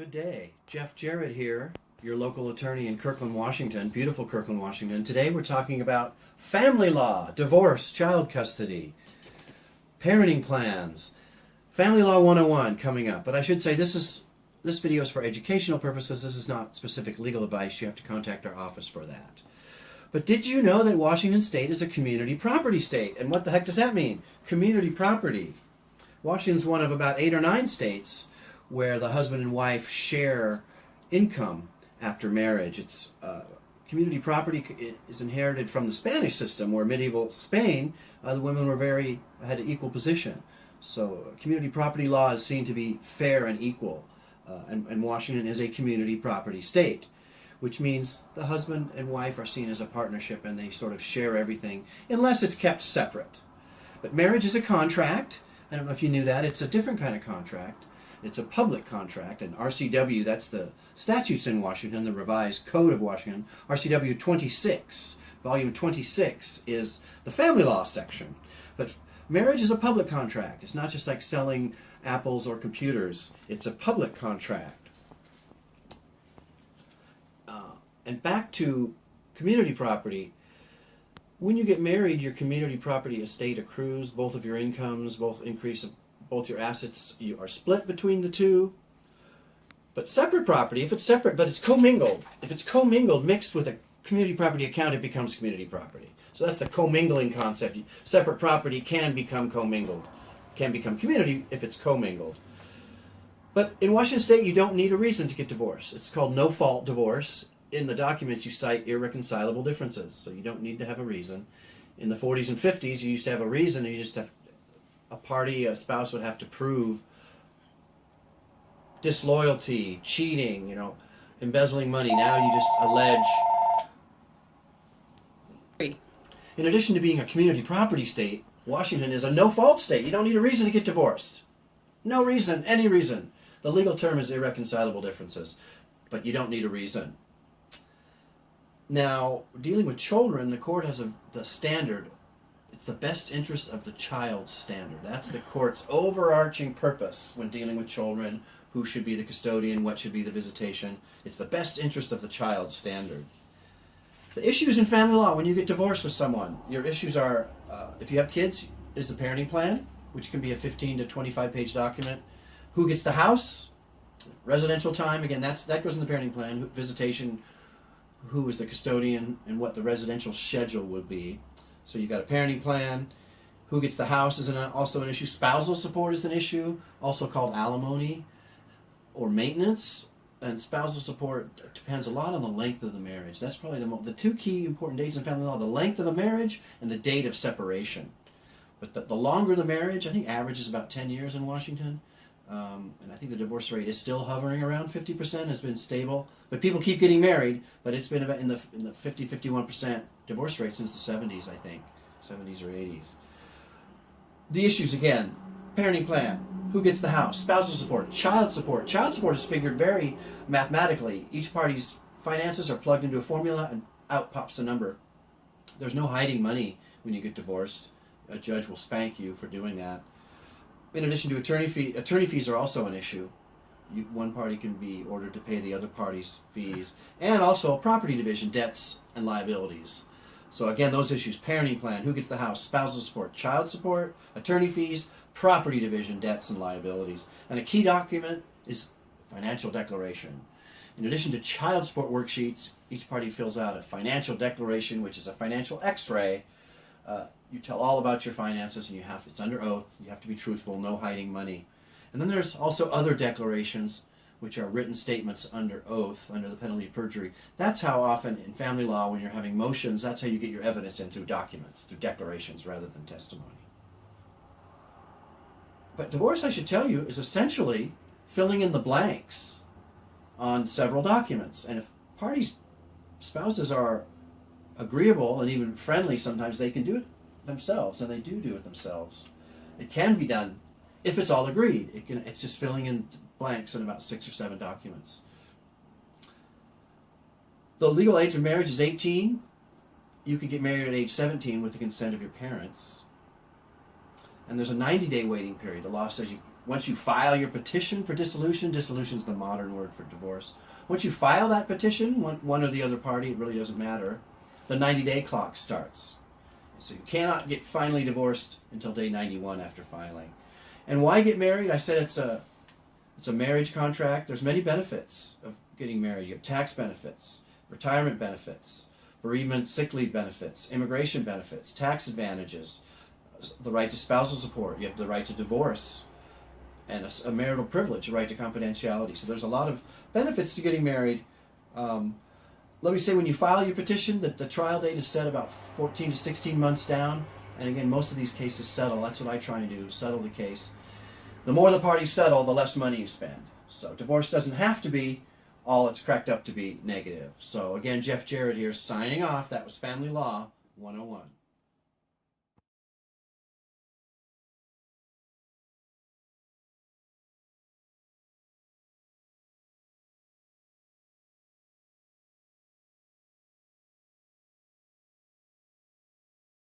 Good day. Jeff Jarrett here, your local attorney in Kirkland, Washington, beautiful Kirkland, Washington. Today we're talking about family law, divorce, child custody, parenting plans, Family Law 101 coming up. But I should say this video is for educational purposes. This is not specific legal advice. You have to contact our office for that. But did you know that Washington State is a community property state? And what the heck does that mean? Community property. Washington's one of about 8 or 9 states where the husband and wife share income after marriage. It's community property is inherited from the Spanish system, where medieval Spain, the women had an equal position. So community property law is seen to be fair and equal, and Washington is a community property state, which means the husband and wife are seen as a partnership and they sort of share everything, unless it's kept separate. But marriage is a contract. I don't know if you knew that. It's a different kind of contract. It's a public contract, and RCW, that's the statutes in Washington, the revised code of Washington. RCW 26, volume 26 is the family law section. But marriage is a public contract. It's not just like selling apples or computers. It's a public contract. And back to community property. When you get married, your community property estate accrues, both of your incomes, both your assets are split between the two. But separate property, if it's separate but it's commingled, mixed with a community property account, it becomes community property. So that's the commingling concept. Separate property can become commingled, can become community if it's commingled. But in Washington State, you don't need a reason to get divorced. It's called no-fault divorce. In the documents, you cite irreconcilable differences, so you don't need to have a reason. In the 40s and 50s, you used to have a reason, and you just have a spouse would have to prove disloyalty, cheating, embezzling money. Now you just allege. In addition to being a community property state, Washington is a no-fault state. You don't need a reason to get divorced. No reason, any reason. The legal term is irreconcilable differences, but you don't need a reason. Now, dealing with children, the court has the standard. It's the best interest of the child standard. That's the court's overarching purpose when dealing with children, who should be the custodian, what should be the visitation. It's the best interest of the child standard. The issues in family law when you get divorced with someone, your issues are, if you have kids, is the parenting plan, which can be a 15 to 25 page document. Who gets the house? Residential time, again, that goes in the parenting plan. Visitation, who is the custodian, and what the residential schedule would be. So you've got a parenting plan. Who gets the house is also an issue. Spousal support is an issue, also called alimony or maintenance. And spousal support depends a lot on the length of the marriage. That's probably the two key important dates in family law: the length of the marriage and the date of separation. But the longer the marriage, I think average is about 10 years in Washington. And I think the divorce rate is still hovering around 50%, has been stable. But people keep getting married, but it's been about in the 50-51% divorce rate since the 70s, I think. 70s or 80s. The issues, again, parenting plan, who gets the house, spousal support, child support. Child support is figured very mathematically. Each party's finances are plugged into a formula and out pops a number. There's no hiding money when you get divorced. A judge will spank you for doing that. In addition to attorney fees are also an issue. One party can be ordered to pay the other party's fees. And also property division, debts and liabilities. So again, those issues: parenting plan, who gets the house, spousal support, child support, attorney fees, property division, debts and liabilities. And a key document is financial declaration. In addition to child support worksheets, each party fills out a financial declaration, which is a financial x-ray. You tell all about your finances, and it's under oath. You have to be truthful, no hiding money. And then there's also other declarations, which are written statements under oath, under the penalty of perjury. That's how often in family law, when you're having motions, that's how you get your evidence in, through documents, through declarations rather than testimony. But divorce, I should tell you, is essentially filling in the blanks on several documents. And if spouses are agreeable and even friendly, sometimes they can do it themselves, and they do it themselves. It can be done if it's all agreed. It's just filling in blanks in about 6 or 7 documents. The legal age of marriage is 18. You could get married at age 17 with the consent of your parents. And there's a 90-day waiting period. The law says once you file your petition for dissolution, dissolution is the modern word for divorce. Once you file that petition, one or the other party, it really doesn't matter, the 90-day clock starts. So you cannot get finally divorced until day 91 after filing. And why get married? I said it's a marriage contract. There's many benefits of getting married. You have tax benefits, retirement benefits, bereavement, sick leave benefits, immigration benefits, tax advantages, the right to spousal support. You have the right to divorce, and a marital privilege, a right to confidentiality. So there's a lot of benefits to getting married. Let me say, when you file your petition, the trial date is set about 14 to 16 months down. And again, most of these cases settle. That's what I try and do, settle the case. The more the parties settle, the less money you spend. So divorce doesn't have to be all it's cracked up to be negative. So again, Jeff Jarrett here signing off. That was Family Law 101.